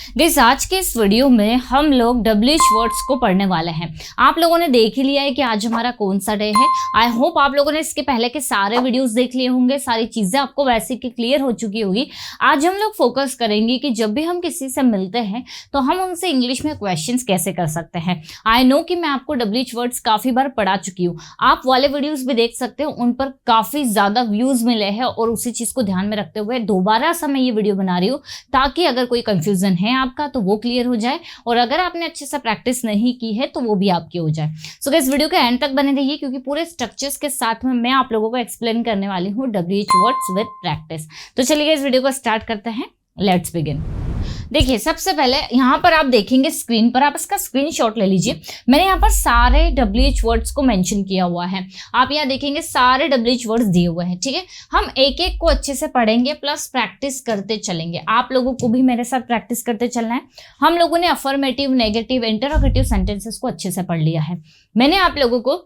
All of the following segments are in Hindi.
गाइस आज के इस वीडियो में हम लोग डब्ल्यूएच वर्ड्स को पढ़ने वाले हैं। आप लोगों ने देख ही लिया है कि आज हमारा कौन सा डे है। आई होप आप लोगों ने इसके पहले के सारे वीडियोस देख लिए होंगे, सारी चीजें आपको वैसे कि क्लियर हो चुकी होगी। आज हम लोग फोकस करेंगे कि जब भी हम किसी से मिलते हैं तो हम उनसे इंग्लिश में क्वेश्चंस कैसे कर सकते हैं। आई नो कि मैं आपको डब्ल्यूएच वर्ड्स काफी बार पढ़ा चुकी हूँ, आप वाले वीडियोज भी देख सकते हो, उन पर काफी ज्यादा व्यूज मिले हैं और उसी चीज को ध्यान में रखते हुए दोबारा से मैं ये वीडियो बना रही हूँ ताकि अगर कोई कंफ्यूजन है आपका तो वो क्लियर हो जाए और अगर आपने अच्छे से प्रैक्टिस नहीं की है तो वो भी आपकी हो जाए। सो गाइस वीडियो के एंड तक बने रहिए क्योंकि पूरे स्ट्रक्चर्स के साथ में मैं आप लोगों को एक्सप्लेन करने वाली हूँ डब्ल्यूएच वर्ड्स विद प्रैक्टिस। तो चलिए इस वीडियो को स्टार्ट करते हैं, लेट्स बिगिन। देखिए सबसे पहले यहाँ पर आप देखेंगे स्क्रीन पर, आप इसका स्क्रीनशॉट ले लीजिए। मैंने यहाँ पर सारे डब्ल्यूएच वर्ड्स को मेंशन किया हुआ है, आप यहाँ देखेंगे सारे डब्ल्यूएच वर्ड्स दिए हुए हैं। ठीक है, हम एक एक को अच्छे से पढ़ेंगे प्लस प्रैक्टिस करते चलेंगे। आप लोगों को भी मेरे साथ प्रैक्टिस करते चलना है। हम लोगों ने अफर्मेटिव, नेगेटिव, इंटरोगेटिव सेंटेंसेस को अच्छे से पढ़ लिया है। मैंने आप लोगों को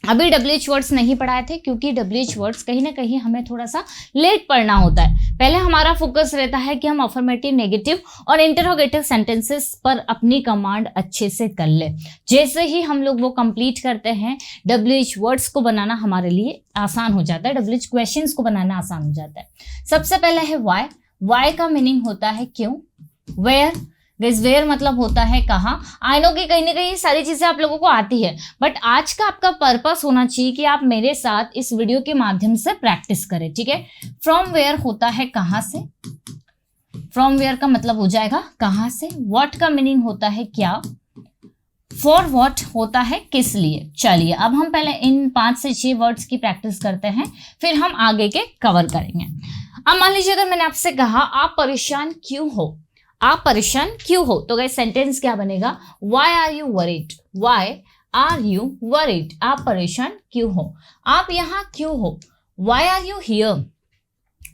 अभी डब्ल्यूएच वर्ड्स नहीं पढ़ाए थे क्योंकि डब्ल्यूएच वर्ड्स कहीं ना कहीं हमें थोड़ा सा लेट पढ़ना होता है। पहले हमारा फोकस रहता है कि हम अफर्मेटिव, नेगेटिव और इंटरोगेटिव सेंटेंसेस पर अपनी कमांड अच्छे से कर ले। जैसे ही हम लोग वो कंप्लीट करते हैं डब्ल्यूएच वर्ड्स को बनाना हमारे लिए आसान हो जाता है, डब्ल्यूएच क्वेश्चंस को बनाना आसान हो जाता है। सबसे पहले है वाई। वाई का मीनिंग होता है क्यों। वेयर, गाइस वेयर मतलब होता है कहाँ। आई नो कि कहीं ना कहीं सारी चीजें आप लोगों को आती है, बट आज का आपका पर्पस होना चाहिए कि आप मेरे साथ इस वीडियो के माध्यम से प्रैक्टिस करें। ठीक है, फ्रॉम वेयर होता है कहाँ से, फ्रॉम वेयर का मतलब हो जाएगा कहाँ से। व्हाट का मीनिंग होता है क्या। फॉर व्हाट होता है किस लिए। चलिए अब हम पहले इन 5 से 6 वर्ड्स की प्रैक्टिस करते हैं, फिर हम आगे के कवर करेंगे। अब मान लीजिए अगर मैंने आपसे कहा आप परेशान क्यों हो, आप परेशान क्यों हो, तो गाइस सेंटेंस क्या बनेगा। Why are you worried, why are you worried, आप परेशान क्यों हो, आप यहाँ क्यों हो। Why are you here,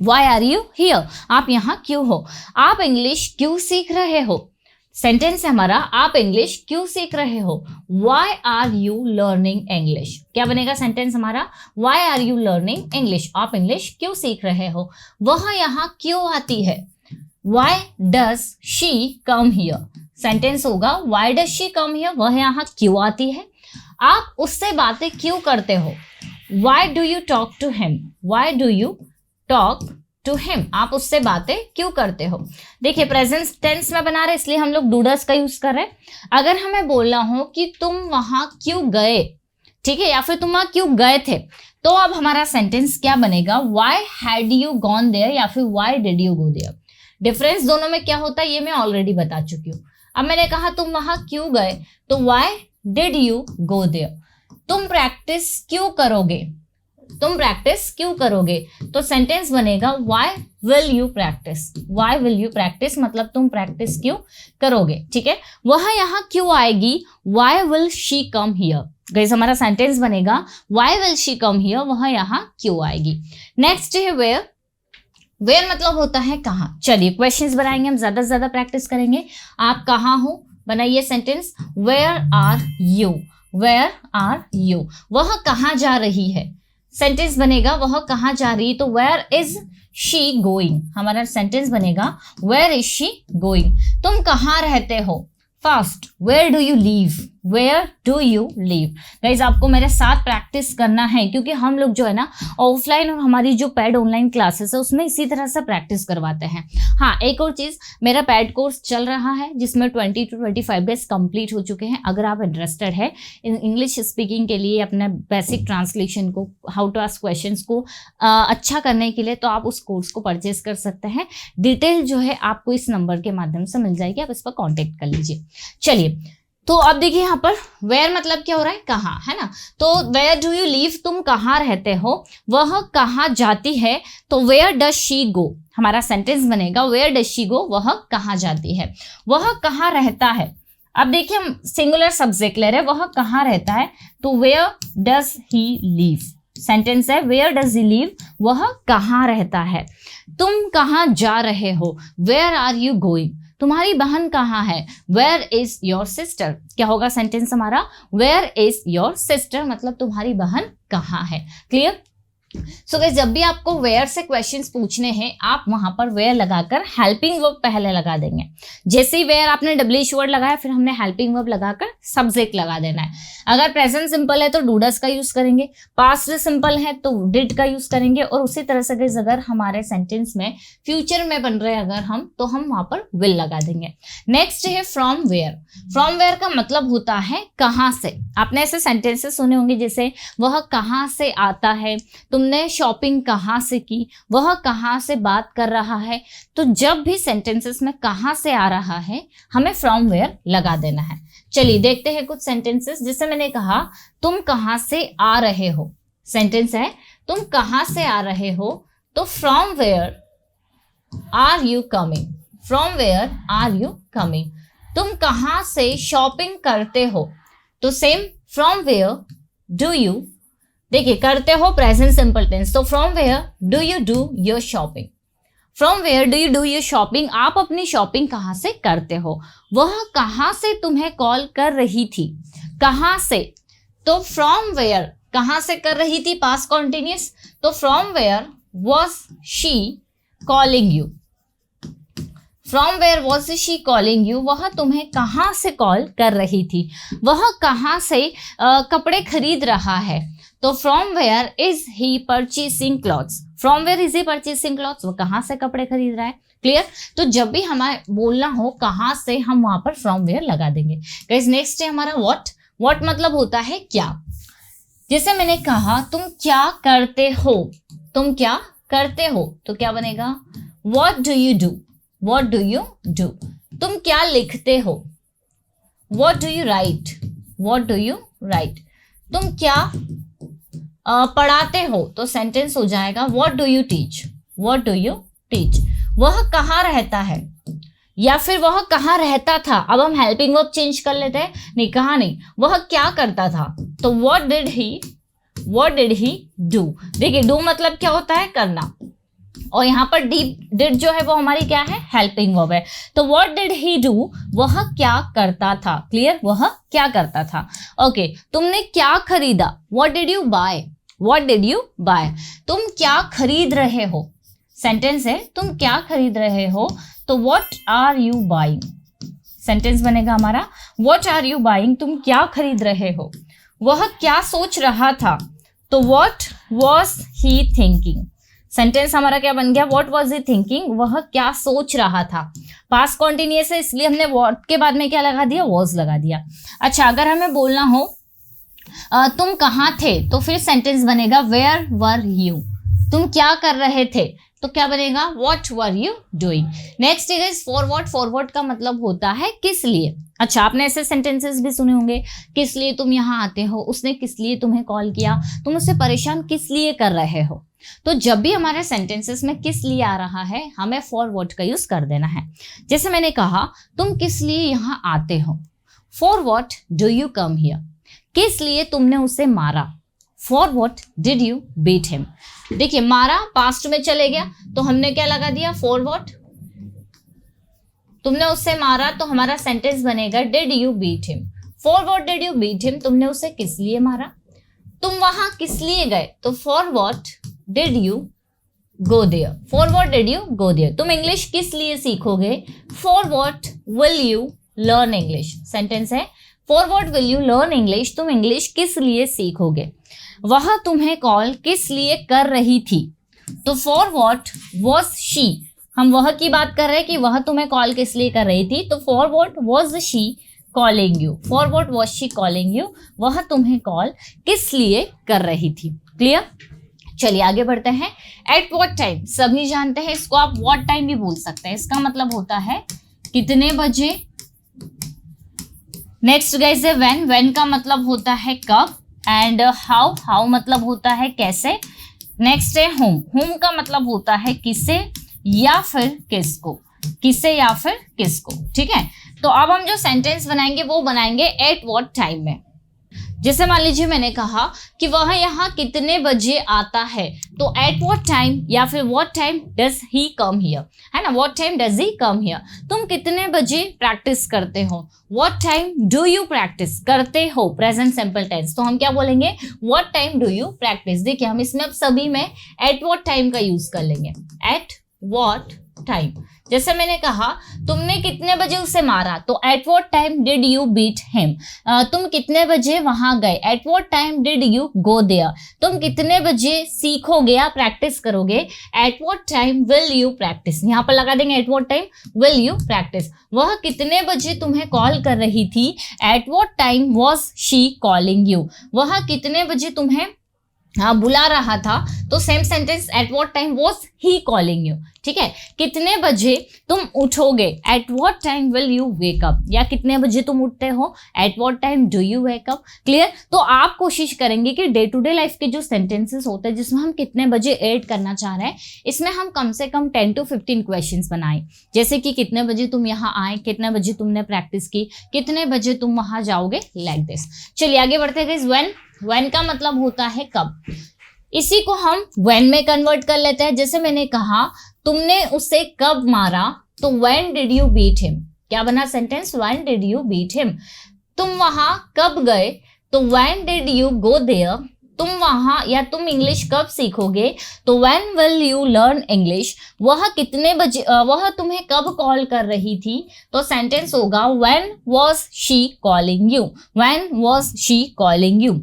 why are you here, आप यहाँ क्यों हो। आप इंग्लिश क्यों सीख रहे हो, सेंटेंस है हमारा आप इंग्लिश क्यों सीख रहे हो। Why are you learning English, क्या बनेगा सेंटेंस हमारा। Why are you learning English, आप इंग्लिश क्यों सीख रहे हो। वह यहाँ क्यों आती है। Why does she come here, sentence होगा Why does she come here, वह यहाँ क्यों आती है। आप उससे बातें क्यों करते हो। Why do you talk to him, Why do you talk to him, आप उससे बातें क्यों करते हो। देखिए प्रेजेंट टेंस में बना रहे इसलिए हम लोग डू डज का यूज कर रहे हैं। अगर हमें बोलना हो कि तुम वहां क्यों गए, ठीक है, या फिर तुम वहां क्यों गए थे, तो अब हमारा सेंटेंस क्या बनेगा। Why had you gone there या फिर Why did you go there। Difference दोनों में क्या होता है ये मैं ऑलरेडी बता चुकी हूँ। अब मैंने कहा तुम वहां क्यों गए तो why did you go there. तुम प्रैक्टिस क्यों करोगे, तुम प्रैक्टिस क्यों करोगे, तो सेंटेंस बनेगा why will you practice. Why will you practice मतलब तुम प्रैक्टिस क्यों करोगे। ठीक है, वह यहाँ क्यों आएगी। Why will she come here, guys हमारा सेंटेंस बनेगा why will she come here, वह यहाँ क्यों आएगी। नेक्स्ट है वेयर। वेयर मतलब होता है कहाँ। चलिए क्वेश्चंस बनाएंगे, हम ज्यादा से ज्यादा प्रैक्टिस करेंगे। आप कहाँ हो, बनाइए sentence where are you, where are you, वह कहाँ जा रही है, सेंटेंस बनेगा वह कहाँ जा रही है, तो वेयर इज शी गोइंग, हमारा सेंटेंस बनेगा वेयर इज शी गोइंग। तुम कहाँ रहते हो, first where do you live, where do you live. Guys आपको मेरे साथ प्रैक्टिस करना है क्योंकि हम लोग जो है ना ऑफलाइन और हमारी जो पेड ऑनलाइन क्लासेस है उसमें इसी तरह से प्रैक्टिस करवाते हैं। हाँ एक और चीज़, मेरा पेड कोर्स चल रहा है जिसमें 20 to 25 डेज कंप्लीट हो चुके हैं। अगर आप इंटरेस्टेड है इंग्लिश स्पीकिंग के लिए, अपना बेसिक ट्रांसलेशन को, हाउ टू आस्क क्वेश्चंस को अच्छा करने के लिए, तो आप उस कोर्स को परचेज कर सकते हैं। डिटेल जो है आपको इस नंबर के माध्यम से मिल जाएगी, आप इस पर कॉन्टेक्ट कर लीजिए। चलिए तो अब देखिए यहाँ पर वेयर मतलब क्या हो रहा है कहाँ, है ना। तो वेयर डू यू लीव, तुम कहाँ रहते हो, वह कहाँ जाती है, तो वेयर डज शी गो, हमारा सेंटेंस बनेगा वेयर डज शी गो, वह कहाँ जाती है। वह कहाँ रहता है, अब देखिए हम सिंगुलर सब्जेक्ट ले रहे हैं, वह कहाँ रहता है, तो where does he live, sentence है वेयर डज ही लीव, वह कहाँ रहता है। तुम कहाँ जा रहे हो, वेयर आर यू गोइंग, तुम्हारी बहन कहाँ है, वेयर इज योर सिस्टर, क्या होगा सेंटेंस हमारा वेयर इज योर सिस्टर मतलब तुम्हारी बहन कहाँ है। क्लियर। सो गाइस जब भी आपको वेयर से क्वेश्चंस पूछने हैं आप वहां पर वेयर लगाकर हेल्पिंग वर्ब पहले लगा देंगे। जैसे ही वेयर आपने डब्ल्यूएच वर्ड लगाया फिर हमने हेल्पिंग वर्ब लगाकर सब्जेक्ट लगा देना है। अगर प्रेजेंट सिंपल है तो डू डज का यूज करेंगे, पास्ट सिंपल है तो डिड का यूज करेंगे, और उसी तरह से गाइस अगर हमारे सेंटेंस में फ्यूचर में बन रहे अगर हम तो हम वहां पर विल लगा देंगे। नेक्स्ट है फ्रॉम वेयर। फ्रॉम वेयर का मतलब होता है कहाँ से। आपने ऐसे सेंटेंसेस सुने होंगे जैसे वह कहाँ से आता है, तुमने शॉपिंग कहाँ से की, वह कहाँ से बात कर रहा है। तो जब भी सेंटेंसेस में कहाँ से आ रहा है हमें फ्रॉम वेयर लगा देना है। चलिए देखते हैं कुछ सेंटेंसेस। जैसे मैंने कहा तुम कहाँ से आ रहे हो, सेंटेंस है तुम कहाँ से आ रहे हो, तो from where are you coming, from where are you coming. तुम कहाँ से शॉपिंग करते हो, तो same from where do you, देखिए करते हो प्रेजेंट सिंपल टेंस, तो from where do you do your shopping, from where do you do your shopping. आप अपनी शॉपिंग कहाँ से करते हो। वह कहाँ से तुम्हें कॉल कर रही थी, कहाँ से, तो फ्रॉम वेयर कहाँ से कर रही थी पास्ट कॉन्टिन्यूअस, तो from where was she calling you, from where was she calling you. वह तुम्हें कहाँ से कॉल कर रही थी। वह कहाँ से कपड़े खरीद रहा है, तो from where is he purchasing clothes, from where is he purchasing clothes, वो कहाँ से कपड़े खरीद रहा है। क्लियर। तो जब भी हमें बोलना हो कहाँ से हम वहां पर फ्रॉम वेयर लगा देंगे। गाइस नेक्स्ट है हमारा व्हाट। व्हाट मतलब होता है क्या। जैसे मैंने कहा तुम क्या करते हो, तुम क्या करते हो, तो क्या बनेगा what do you do, what do you do. तुम क्या लिखते हो, what do you right, what do you right. तुम क्या पढ़ाते हो, तो सेंटेंस हो जाएगा what do you teach, what do you teach. वह कहाँ रहता है, या फिर वह कहाँ रहता था। अब हम हेल्पिंग वर्ब चेंज कर लेते हैं, नहीं कहाँ नहीं, वह क्या करता था, तो व्हाट डिड ही डू। देखिए डू मतलब क्या होता है करना, और यहाँ पर डिड जो है वो हमारी क्या है हेल्पिंग वर्ब है। तो व्हाट डिड ही डू, वह क्या करता था। क्लियर, वह क्या करता था। ओके तुमने क्या खरीदा, what did you buy, what did you buy. तुम क्या खरीद रहे हो, सेंटेंस है तुम क्या खरीद रहे हो, तो what are you buying, sentence बनेगा हमारा व्हाट आर यू बाइंग, तुम क्या खरीद रहे हो। वह क्या सोच रहा था, तो what was he thinking, sentence हमारा क्या बन गया व्हाट वॉज ही थिंकिंग, वह क्या सोच रहा था। पास्ट कॉन्टिन्यूअस है इसलिए हमने व्हाट के बाद में क्या लगा दिया वॉज लगा दिया। अच्छा अगर हमें बोलना हो तुम कहाँ थे, तो फिर सेंटेंस बनेगा वेयर वर यू, तुम क्या कर रहे थे, तो क्या बनेगा what were you doing. Next is forward. Forward का मतलब होता है किस लिए। अच्छा आपने ऐसे सेंटेंसेस भी सुने होंगे, किस लिए तुम यहाँ आते हो, उसने किस लिए तुम्हें कॉल किया, तुम उससे परेशान किस लिए कर रहे हो। तो जब भी हमारे सेंटेंसेस में किस लिए आ रहा है हमें फॉरवर्ड का यूज कर देना है। जैसे मैंने कहा तुम किस लिए यहाँ आते हो, for what do you come here. किस लिए तुमने उसे मारा, for what did you beat him. देखिए मारा पास्ट में चले गया तो हमने क्या लगा दिया फॉर व्हाट, तुमने उससे मारा तो हमारा सेंटेंस बनेगा did you beat him, for what did you beat him, तुमने उसे किस लिए मारा। तुम वहां किस लिए गए, तो for what did you go there, for what did you go there. तुम इंग्लिश किस लिए सीखोगे, for what will you learn English, sentence है for what will you learn English, तुम इंग्लिश किस लिए सीखोगे। वह तुम्हें कॉल किस लिए कर रही थी, तो फॉर व्हाट वॉज शी, हम वह की बात कर रहे हैं कि वह तुम्हें कॉल किस लिए कर रही थी, तो for what was she calling you, for what was she calling you, वह तुम्हें कॉल किस लिए कर रही थी। क्लियर। चलिए आगे बढ़ते हैं। एट व्हाट टाइम सभी जानते हैं, इसको आप व्हाट टाइम भी बोल सकते हैं, इसका मतलब होता है कितने बजे। नेक्स्ट गाइस है व्हेन। व्हेन का मतलब होता है कब, एंड हाउ, हाउ मतलब होता है कैसे। नेक्स्ट है होम। होम का मतलब होता है किसे या फिर किसको, किसे या फिर किसको। ठीक है, तो अब हम जो सेंटेंस बनाएंगे वो बनाएंगे एट व्हाट टाइम में। जैसे मान लीजिए मैंने कहा कि वह यहाँ कितने बजे आता है, तो एट व्हाट टाइम या फिर what time does he come here, है ना, what time does he come here. तुम कितने बजे प्रैक्टिस करते हो, what time do you practice, करते हो प्रेजेंट सिंपल टेंस, तो हम क्या बोलेंगे, what time do you practice. देखिए हम इसमें अब सभी में एट व्हाट टाइम का यूज कर लेंगे, एट व्हाट टाइम। जैसे मैंने कहा तुमने कितने बजे उसे मारा, तो at what time did you beat him. तुम कितने बजे वहां गए, at what time did you go there. तुम कितने बजे सीखोगे या प्रैक्टिस करोगे, at what time will you practice. यहाँ पर लगा देंगे at what time will you practice. वह कितने बजे तुम्हें कॉल कर रही थी, at what time was she calling you. वह कितने बजे तुम्हें बुला रहा था, तो same sentence at what time was he calling you. ठीक है, कितने बजे तुम उठोगे, at what time will you wake up, या कितने बजे तुम उठते हो, at what time do you wake up. Clear. तो आप कोशिश करेंगे कि डे टू डे लाइफ के जो सेंटेंसेस होते हैं जिसमें हम कितने बजे ऐड करना चाह रहे हैं, इसमें हम कम से कम 10 to 15 क्वेश्चंस बनाएं। जैसे कि कितने बजे तुम यहाँ आए, कितने बजे तुमने प्रैक्टिस की, कितने बजे तुम वहां जाओगे, लाइक दिस। चलिए आगे बढ़ते गए। व्हेन का मतलब होता है कब, इसी को हम व्हेन में कन्वर्ट कर लेते हैं। जैसे मैंने कहा तुमने उसे कब मारा, तो when did you beat him. क्या बना sentence, when did you beat him. तुम वहां कब गए, तो when did you go there. तुम वहां या तुम इंग्लिश कब सीखोगे, तो when will you learn English. वह कितने बजे, वह तुम्हें कब कॉल कर रही थी, तो सेंटेंस होगा when was she calling you, when was she calling you.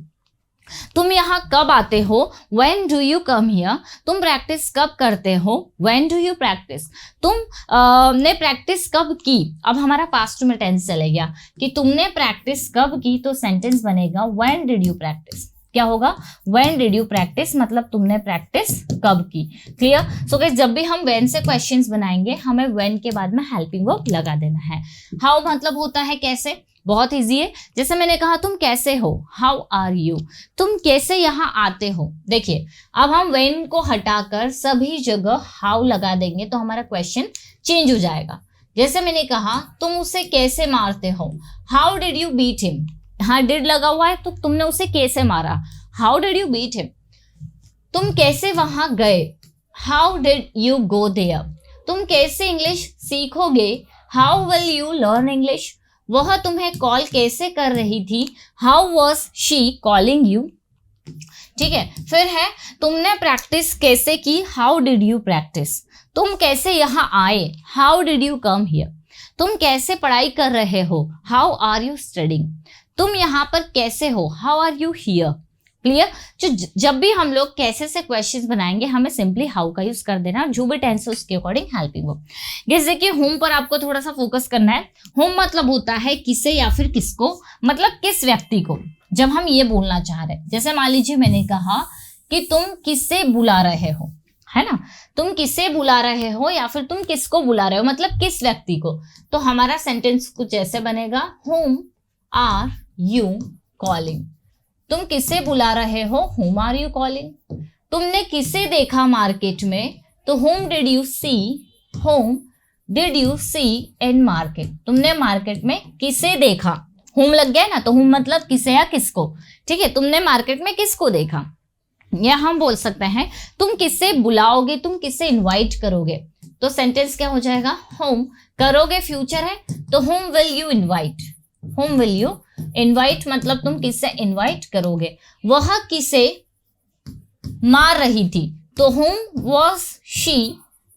तुम यहाँ कब आते हो, when do you come here। तुम प्रैक्टिस कब करते हो, when do you practice। तुम ने प्रैक्टिस कब की, अब हमारा पास्ट में टेंस चले गया कि तुमने प्रैक्टिस कब की, तो सेंटेंस बनेगा when did you practice। क्या होगा, when did you practice, मतलब तुमने प्रैक्टिस कब की। क्लियर। सो गाइस जब भी हम when से क्वेश्चंस बनाएंगे हमें when के बाद में हेल्पिंग वर्ब लगा देना है। हाउ मतलब होता है कैसे, बहुत इजी है। जैसे मैंने कहा तुम कैसे हो, हाउ आर यू। तुम कैसे यहाँ आते हो। देखिए अब हम when को हटाकर सभी जगह हाउ लगा देंगे तो हमारा क्वेश्चन चेंज हो जाएगा। जैसे मैंने कहा तुम उसे कैसे मारते हो, how did you beat him. हाँ डिड लगा हुआ है तो तुमने उसे कैसे मारा, how did you beat him. तुम कैसे वहां गए, how did you go there. तुम कैसे इंग्लिश सीखोगे, how will you learn English. वह तुम्हें कॉल कैसे कर रही थी, how was she calling you. ठीक है, फिर है तुमने प्रैक्टिस कैसे की, हाउ डिड यू प्रैक्टिस। तुम कैसे यहाँ आए, how did you come here. तुम कैसे पढ़ाई कर रहे हो, हाउ आर यू स्टडिंग। तुम यहाँ पर कैसे हो, how are you here. Clear. जब भी हम लोग कैसे से क्वेश्चंस बनाएंगे हमें सिंपली हाउ का यूज कर देना, जो भी टेंस है उसके अकॉर्डिंग हेल्पिंग वर्ब। जैसे कि होम पर आपको थोड़ा सा फोकस करना है। होम मतलब होता है किसे या फिर किसको, मतलब किस व्यक्ति को जब हम ये बोलना चाह रहे हैं। जैसे मान लीजिए मैंने कहा कि तुम किसे बुला रहे हो, है ना, तुम किसे बुला रहे हो या फिर तुम किसको बुला रहे हो, मतलब किस व्यक्ति को। तो हमारा सेंटेंस कुछ ऐसे बनेगा, होम आर यू कॉलिंग। तुम किसे बुला रहे हो, whom are you calling। तुमने किसे देखा मार्केट में, तो whom did you see in market। तुमने मार्केट में किसे देखा, whom लग गया ना, तो whom मतलब किसे या किसको। ठीक है, तुमने मार्केट में किसको देखा। या हम बोल सकते हैं तुम किसे बुलाओगे, तुम किसे इनवाइट करोगे। तो सेंटेंस क्या हो जाएगा, whom करोगे फ्यूचर है तो whom will you invite। whom will you invite मतलब तुम किससे इनवाइट करोगे। वह किसे मार रही थी, तो whom was she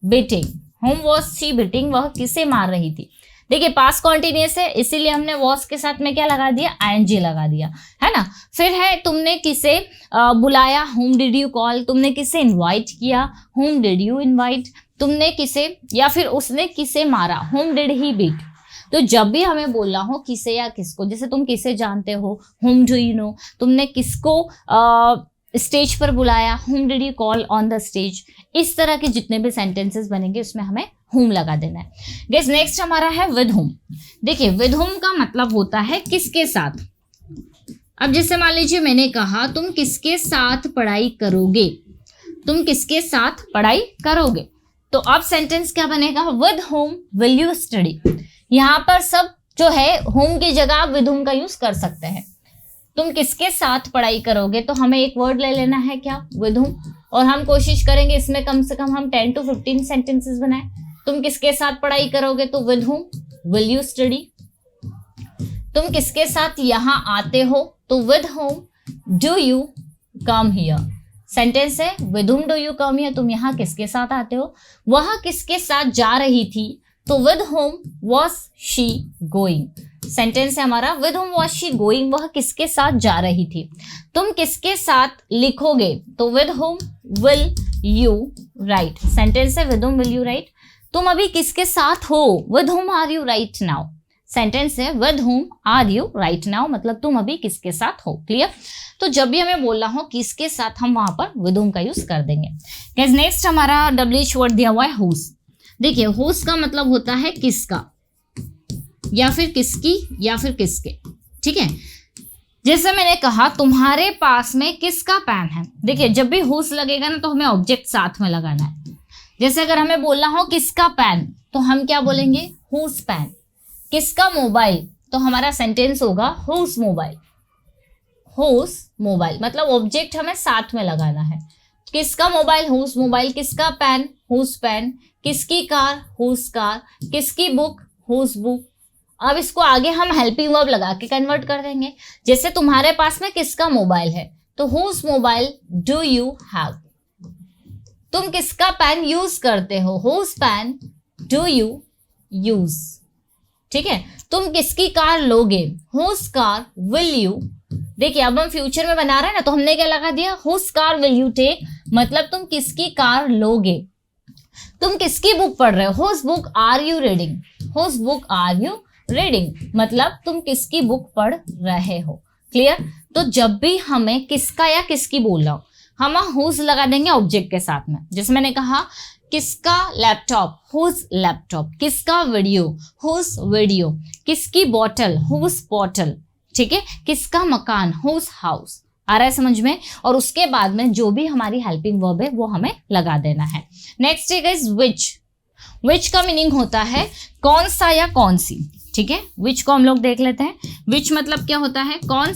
beating। whom was she beating, वह किसे मार रही थी। देखिए पास्ट कॉन्टिन्यूअस है इसीलिए हमने was के साथ में क्या लगा दिया, ing लगा दिया, है ना। फिर है तुमने किसे बुलाया, whom did you call। तुमने किसे इनवाइट किया, whom did you invite। तुमने किसे या फिर उसने किसे मारा, whom did he beat। तो जब भी हमें बोलना हो किसे या किसको, जैसे तुम किसे जानते हो, whom do you know। तुमने किसको स्टेज पर बुलाया, whom did you call on the stage। इस तरह के जितने भी सेंटेंसेस बनेंगे उसमें हमें whom लगा देना है। गाइस नेक्स्ट हमारा है with whom। देखिए with whom का मतलब होता है किसके साथ। अब जैसे मान लीजिए मैंने कहा तुम किसके साथ पढ़ाई करोगे, तुम किसके साथ पढ़ाई करोगे। तो अब सेंटेंस क्या बनेगा, with whom will you study। यहाँ पर सब जो है होम की जगह आप विद होम का यूज कर सकते हैं। तुम किसके साथ पढ़ाई करोगे, तो हमें एक वर्ड ले लेना है क्या, विद whom, और हम कोशिश करेंगे इसमें कम से कम हम 10 to 15 सेंटेंसेस बनाएं। तुम किसके साथ पढ़ाई करोगे, तो with whom will you study. तुम किसके साथ यहाँ आते हो, तो with whom do you come here. Sentence है with whom do you come here, तुम यहाँ किसके साथ आते हो। वह किसके साथ जा रही थी, तो with whom was she going। Sentence है हमारा with whom was she going, वह किसके साथ जा रही थी। तुम किसके साथ लिखोगे, तो with whom will you write। Sentence है with whom will you write। तुम अभी किसके साथ हो, with whom are you right now। Sentence है with whom are you right now, मतलब तुम अभी किसके साथ हो। क्लियर। तो जब भी हमें बोलना हो किसके साथ, हम वहां पर विद whom का यूज कर देंगे। गाइस नेक्स्ट हमारा WH वर्ड दिया हुआ है whose। देखिए whose का मतलब होता है किसका, या फिर किसकी, या फिर किसके। ठीक है, जैसे मैंने कहा तुम्हारे पास में किसका पेन है। देखिए जब भी whose लगेगा ना, तो हमें ऑब्जेक्ट साथ में लगाना है। जैसे अगर हमें बोलना हो किसका पेन, तो हम क्या बोलेंगे, whose पेन। किसका मोबाइल, तो हमारा सेंटेंस होगा whose मोबाइल। whose मोबाइल मतलब ऑब्जेक्ट हमें साथ में लगाना है। किसका मोबाइल, whose मोबाइल। किसका पेन, whose पेन। किसकी कार, whose कार। किसकी बुक, whose बुक। अब इसको आगे हम हेल्पिंग वर्ब लगा के कन्वर्ट कर देंगे। जैसे तुम्हारे पास में किसका मोबाइल है, तो whose mobile do you have. तुम किसका पेन यूज करते हो, whose pen do you use. ठीक है, तुम किसकी कार लोगे, whose कार विल यू। देखिए अब हम फ्यूचर में बना रहे हैं ना, तो हमने क्या लगा दिया, whose car will you take, मतलब तुम किसकी कार लोगे। तुम किसकी बुक पढ़ रहे हो, whose book are you reading। whose book are you reading मतलब तुम किसकी बुक पढ़ रहे हो। क्लियर। तो जब भी हमें किसका या किसकी बोलना हो, हम whose लगा देंगे ऑब्जेक्ट के साथ में। जैसे मैंने कहा किसका लैपटॉप, whose लैपटॉप। किसका वीडियो, whose वीडियो। किसकी बॉटल, whose बॉटल। ठीक है, किसका मकान, whose हाउस। आ रहा है समझ में। और उसके बाद में जो भी हमारी हेल्पिंग वर्ब है वो हमें लगा देना है। नेक्स्ट है गाइस which। which का मीनिंग होता है कौन सा या कौन सी। ठीक है, which को हम लोग देख लेते हैं। which मतलब क्या होता है, कौन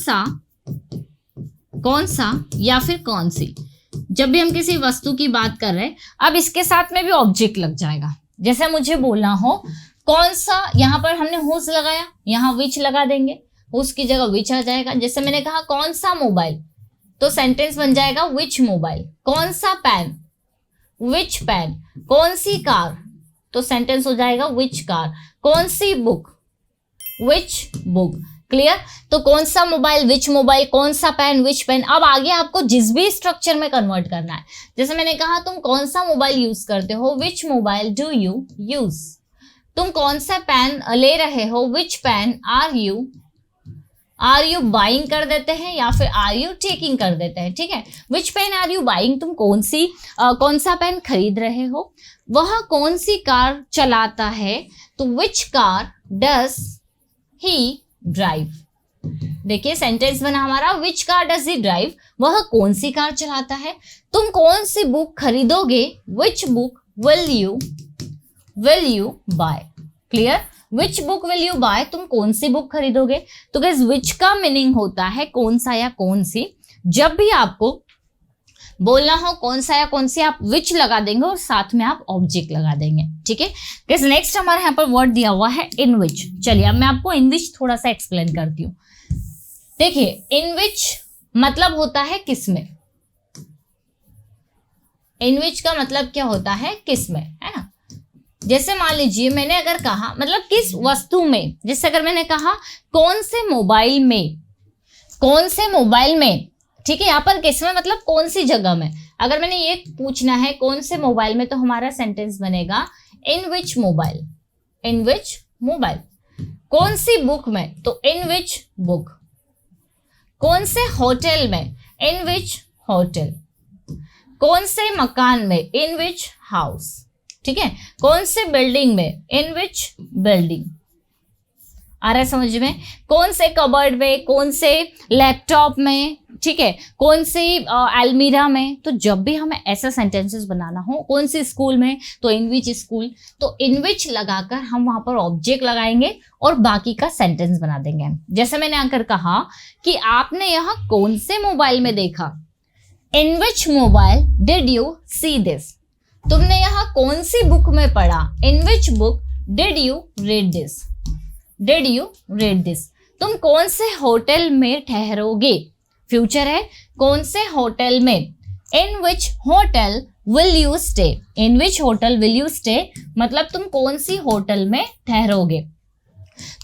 सा या फिर कौन सी। जब भी हम किसी वस्तु की बात कर रहे हैं, अब इसके साथ में भी ऑब्जेक्ट लग जाएगा। जैसे मुझे बोलना हो कौन सा, यहाँ पर हमने whose लगाया, यहाँ which लगा देंगे, उसकी जगह which आ जाएगा। जैसे मैंने कहा कौन सा मोबाइल, तो सेंटेंस बन जाएगा which मोबाइल। कौन सा पेन, which पेन। कौन सी कार, तो सेंटेंस हो जाएगा which कार। कौन सी बुक, which बुक। क्लियर। तो कौन सा मोबाइल, which मोबाइल। कौन सा पेन, which पेन। अब आगे आपको जिस भी स्ट्रक्चर में कन्वर्ट करना है। जैसे मैंने कहा तुम कौन सा मोबाइल यूज करते हो, which mobile do you use. तुम कौन सा पेन ले रहे हो, which pen are you buying कर देते हैं या फिर आर यू टेकिंग कर देते हैं। ठीक है, विच पेन आर यू बाइंग, तुम कौन सा पेन खरीद रहे हो। वह कौन सी कार चलाता है, तो which car does he drive. देखिए सेंटेंस बना हमारा which car does he drive, वह कौन सी कार चलाता है। तुम कौन सी बुक खरीदोगे, which book will you buy. Clear. Which book will you buy, तुम कौन सी बुक खरीदोगे। तो गाइस विच का मीनिंग होता है कौन सा या कौन सी। जब भी आपको बोलना हो कौन सा या कौन सी, आप विच लगा देंगे और साथ में आप ऑब्जेक्ट लगा देंगे। ठीक है गाइस। नेक्स्ट हमारे यहाँ पर वर्ड दिया हुआ है इन विच। चलिए अब मैं आपको इन विच थोड़ा सा एक्सप्लेन करती हूँ। देखिए इन विच मतलब होता है किसमें। इन विच का मतलब क्या होता है, किसमें, है ना। जैसे मान लीजिए मैंने अगर कहा मतलब किस वस्तु में, जैसे अगर मैंने कहा कौन से मोबाइल में, ठीक है। यहाँ पर किस में मतलब कौन सी जगह में। अगर मैंने ये पूछना है कौन से मोबाइल में, तो हमारा सेंटेंस बनेगा इन विच मोबाइल। कौन सी बुक में, तो इन विच बुक। कौन से होटल में, इन विच होटल। कौन से मकान में, इन विच हाउस। ठीक है। कौन से बिल्डिंग में, इन विच बिल्डिंग। आ रहा है समझ में? कौन से कबर्ड में, कौन से लैपटॉप में, ठीक है, कौन सी अलमीरा में। तो जब भी हमें ऐसा सेंटेंसेस बनाना हो, कौन सी स्कूल में, तो इन विच स्कूल, तो इन विच लगाकर हम वहां पर ऑब्जेक्ट लगाएंगे और बाकी का सेंटेंस बना देंगे। जैसे मैंने आकर कहा कि आपने यहाँ कौन से मोबाइल में देखा, in which mobile did you see this. तुमने यहाँ कौन सी बुक में पढ़ा, in which book did you read this, did you read this. तुम कौन से होटल में ठहरोगे, फ्यूचर है, कौन से होटल में, in which hotel will you stay, in which hotel will you stay मतलब तुम कौन सी होटल में ठहरोगे।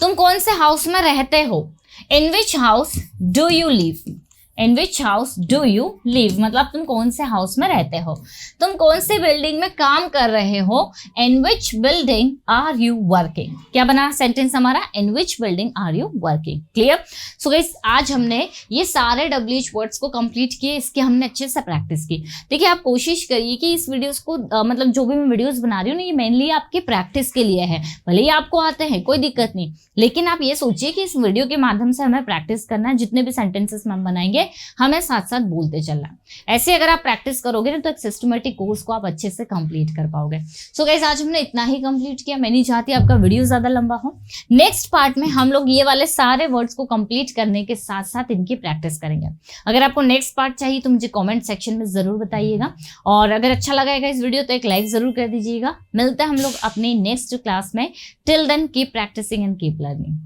तुम कौन से हाउस में रहते हो, in which house do you live, in which house do you live मतलब तुम कौन से हाउस में रहते हो। तुम कौन सी बिल्डिंग में काम कर रहे हो, in which building are you working. क्या बना सेंटेंस हमारा, in which building are you working. Clear? So guys आज हमने ये सारे WH वर्ड्स को कंप्लीट किए, इसकी हमने अच्छे से प्रैक्टिस की। देखिए आप कोशिश करिए कि इस वीडियोस को मतलब जो भी मैं वीडियोस बना रही हूँ ना, ये मेनली आपकी प्रैक्टिस के लिए है। भले ही आपको आते हैं कोई दिक्कत नहीं, लेकिन आप ये सोचिए कि इस वीडियो के माध्यम से हमें प्रैक्टिस करना है। जितने भी सेंटेंसेस हम बनाएंगे हमें साथ साथ बोलते चलना। ऐसे अगर आप प्रैक्टिस करोगे ना तो एक सिस्टमेटिक कोर्स को आप अच्छे से कंप्लीट कर पाओगे। सो गाइस आज हमने इतना ही कंप्लीट किया। मैं नहीं चाहती आपका वीडियो ज्यादा लंबा हो। नेक्स्ट पार्ट में हम लोग ये वाले सारे वर्ड्स को कंप्लीट करने के साथ साथ इनकी प्रैक्टिस करेंगे। अगर आपको नेक्स्ट पार्ट चाहिए तो मुझे कॉमेंट सेक्शन में जरूर बताइएगा, और अगर अच्छा लगेगा इस वीडियो तो एक लाइक जरूर कर दीजिएगा। मिलते हैं हम लोग अपनी नेक्स्ट क्लास में। Till then keep practicing and keep learning.